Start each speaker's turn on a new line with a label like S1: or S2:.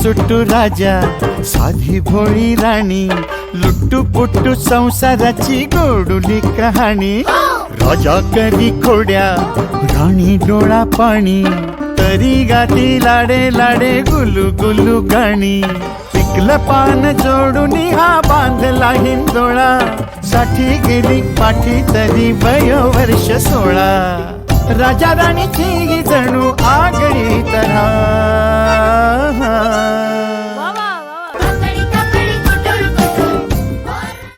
S1: सुट्टू राजा साधी भोळी राणी लुट्टू पुट्टू संसाराची गोडुली कहाणी राजा करी खोड्या राणी डोळा पाणी तरी गाती लाडे लाडे गुलू गुलू गाणी पिकलं पान जोडून हा बांधला हिंदोळा साठी गेली पाठी तरी वयोवर्ष 16 राजा राणीची जणू आगळी तऱ्हा